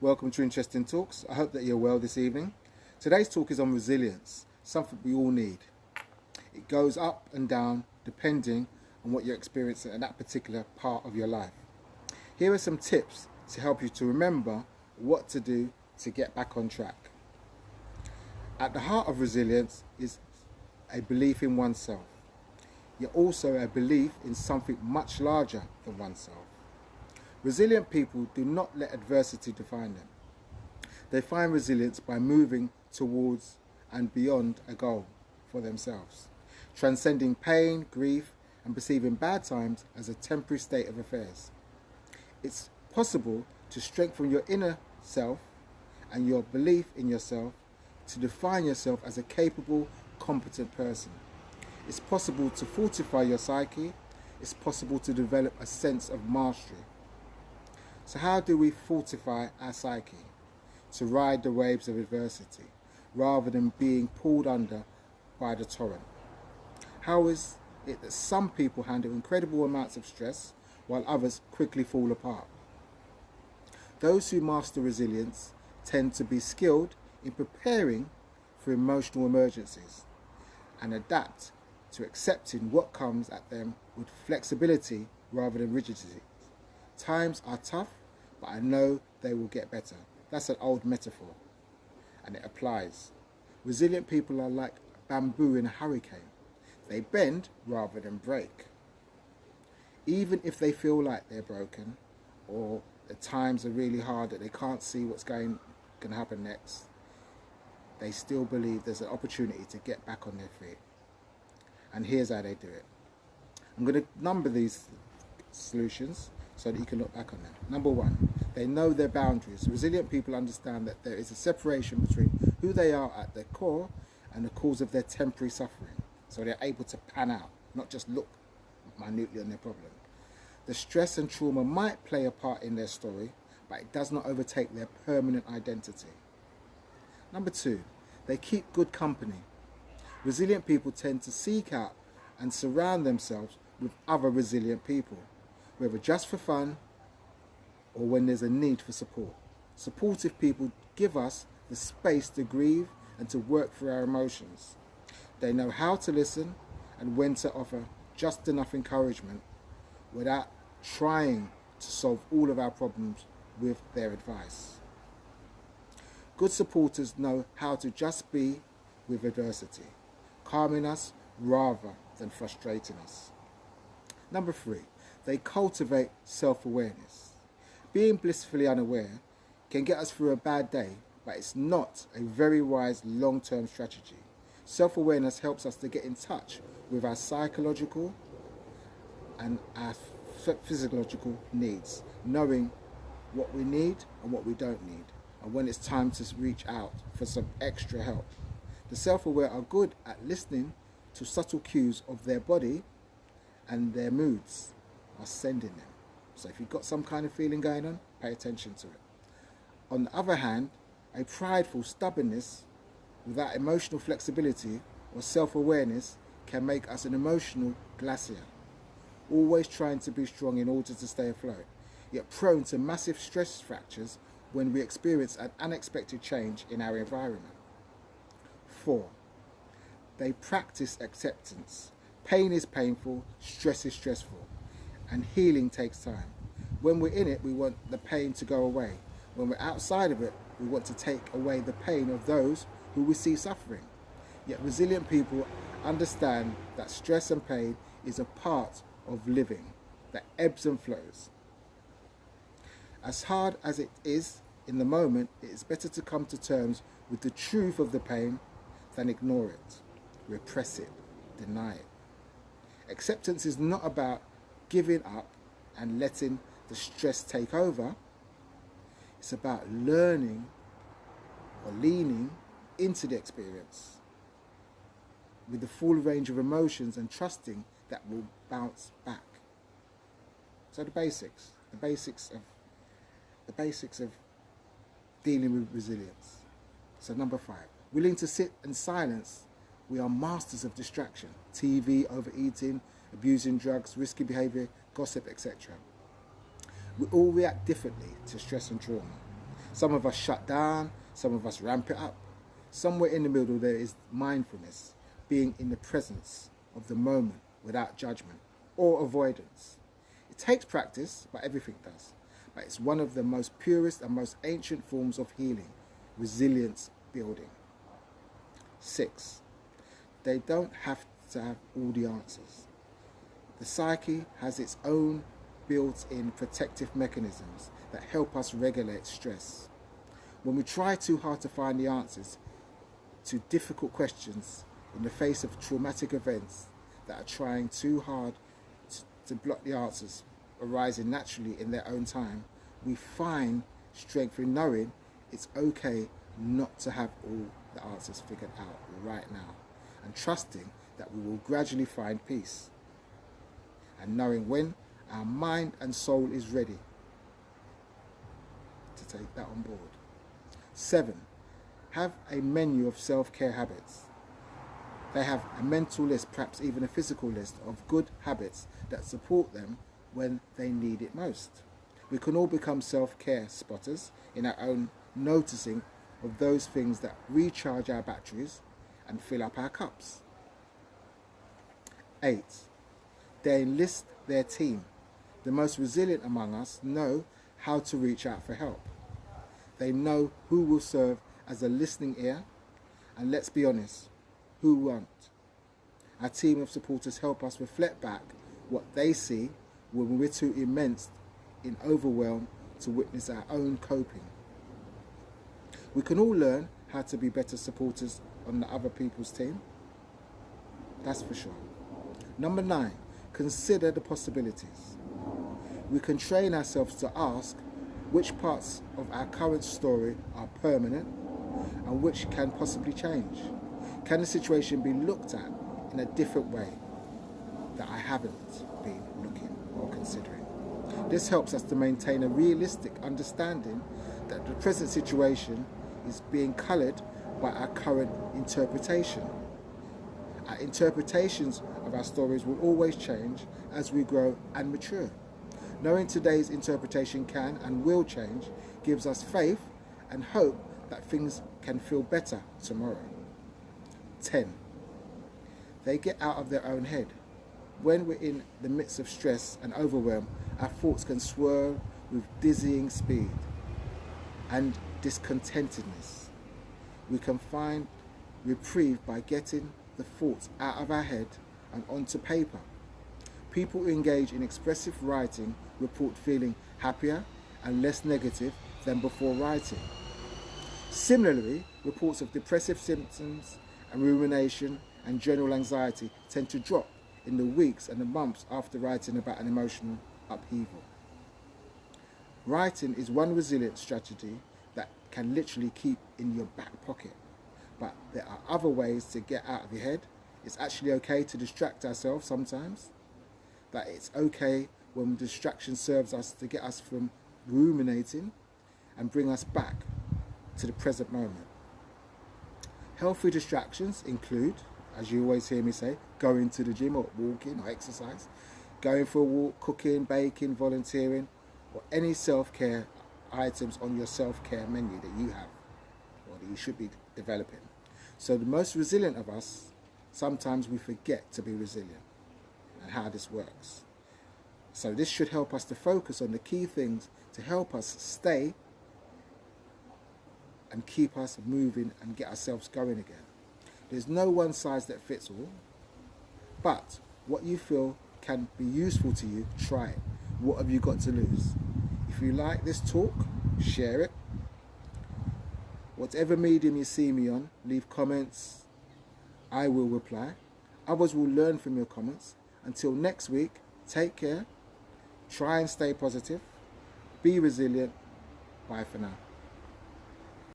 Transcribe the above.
Welcome to Interesting Talks. I hope that you're well this evening. Today's talk is on resilience, something we all need. It goes up and down depending on what you're experiencing in that particular part of your life. Here are some tips to help you to remember what to do to get back on track. At the heart of resilience is a belief in oneself, yet also a belief in something much larger than oneself. Resilient people do not let adversity define them. They find resilience by moving towards and beyond a goal for themselves, transcending pain, grief, and perceiving bad times as a temporary state of affairs. It's possible to strengthen your inner self and your belief in yourself to define yourself as a capable, competent person. It's possible to fortify your psyche. It's possible to develop a sense of mastery. So how do we fortify our psyche to ride the waves of adversity rather than being pulled under by the torrent? How is it that some people handle incredible amounts of stress while others quickly fall apart? Those who master resilience tend to be skilled in preparing for emotional emergencies and adapt to accepting what comes at them with flexibility rather than rigidity. Times are tough, but I know they will get better. That's an old metaphor, and it applies. Resilient people are like bamboo in a hurricane. They bend rather than break. Even if they feel like they're broken, or the times are really hard that they can't see what's going to happen next, they still believe there's an opportunity to get back on their feet. And here's how they do it. I'm going to number these solutions so that you can look back on them. Number one, they know their boundaries. Resilient people understand that there is a separation between who they are at their core and the cause of their temporary suffering. So they're able to pan out, not just look minutely on their problem. The stress and trauma might play a part in their story, but it does not overtake their permanent identity. Number two, they keep good company. Resilient people tend to seek out and surround themselves with other resilient people, whether just for fun or when there's a need for support. Supportive people give us the space to grieve and to work through our emotions. They know how to listen and when to offer just enough encouragement without trying to solve all of our problems with their advice. Good supporters know how to just be with adversity, calming us rather than frustrating us. Number three, they cultivate self-awareness. Being blissfully unaware can get us through a bad day, but it's not a very wise long-term strategy. Self-awareness helps us to get in touch with our psychological and our physiological needs, knowing what we need and what we don't need, and when it's time to reach out for some extra help. The self-aware are good at listening to subtle cues of their body, and their moods are sending them. So if you've got some kind of feeling going on, pay attention to it. On the other hand, a prideful stubbornness without emotional flexibility or self-awareness can make us an emotional glacier, always trying to be strong in order to stay afloat, yet prone to massive stress fractures when we experience an unexpected change in our environment. 4. They practice acceptance. Pain is painful, stress is stressful, and healing takes time. When we're in it, we want the pain to go away. When we're outside of it, we want to take away the pain of those who we see suffering. Yet resilient people understand that stress and pain is a part of living, that ebbs and flows. As hard as it is in the moment, it is better to come to terms with the truth of the pain than ignore it, repress it, deny it. Acceptance is not about giving up and letting the stress take over. It's about learning or leaning into the experience with the full range of emotions and trusting that will bounce back. So the basics of dealing with resilience. So number 5, willing to sit in silence. We are masters of distraction, TV, overeating, abusing drugs, risky behavior, gossip, etc. We all react differently to stress and trauma. Some of us shut down, some of us ramp it up. Somewhere in the middle there is mindfulness, being in the presence of the moment without judgment or avoidance. It takes practice, but everything does. But it's one of the most purest and most ancient forms of healing, resilience building. 6. They don't have to have all the answers. The psyche has its own built-in protective mechanisms that help us regulate stress. When we try too hard to find the answers to difficult questions in the face of traumatic events that are trying too hard to block the answers arising naturally in their own time, we find strength in knowing it's okay not to have all the answers figured out right now, and trusting that we will gradually find peace, and knowing when our mind and soul is ready to take that on board. 7. Have a menu of self-care habits. They have a mental list, perhaps even a physical list, of good habits that support them when they need it most. We can all become self-care spotters in our own noticing of those things that recharge our batteries and fill up our cups. 8. They enlist their team. The most resilient among us know how to reach out for help. They know who will serve as a listening ear, and let's be honest, who won't. Our team of supporters help us reflect back what they see when we're too immersed in overwhelm to witness our own coping. We can all learn how to be better supporters on the other people's team. That's for sure. Number 9, consider the possibilities. We can train ourselves to ask which parts of our current story are permanent and which can possibly change. Can the situation be looked at in a different way that I haven't been looking or considering? This helps us to maintain a realistic understanding that the present situation is being coloured by our current interpretation. Our interpretations of our stories will always change as we grow and mature. Knowing today's interpretation can and will change gives us faith and hope that things can feel better tomorrow. 10. They get out of their own head. When we're in the midst of stress and overwhelm, our thoughts can swirl with dizzying speed and discontentedness. We can find reprieve by getting the thoughts out of our head and onto paper. People who engage in expressive writing report feeling happier and less negative than before writing. Similarly, reports of depressive symptoms and rumination and general anxiety tend to drop in the weeks and the months after writing about an emotional upheaval. Writing is one resilient strategy that can literally keep in your back pocket. But there are other ways to get out of your head. It's actually okay to distract ourselves sometimes. That it's okay when distraction serves us to get us from ruminating and bring us back to the present moment. Healthy distractions include, as you always hear me say, going to the gym or walking or exercise, going for a walk, cooking, baking, volunteering, or any self-care items on your self-care menu that you have or that you should be developing. So the most resilient of us, sometimes we forget to be resilient and how this works. So this should help us to focus on the key things to help us stay and keep us moving and get ourselves going again. There's no one size that fits all, but what you feel can be useful to you, try it. What have you got to lose? If you like this talk, share it. Whatever medium you see me on, leave comments. I will reply. Others will learn from your comments. Until next week, take care. Try and stay positive. Be resilient. Bye for now.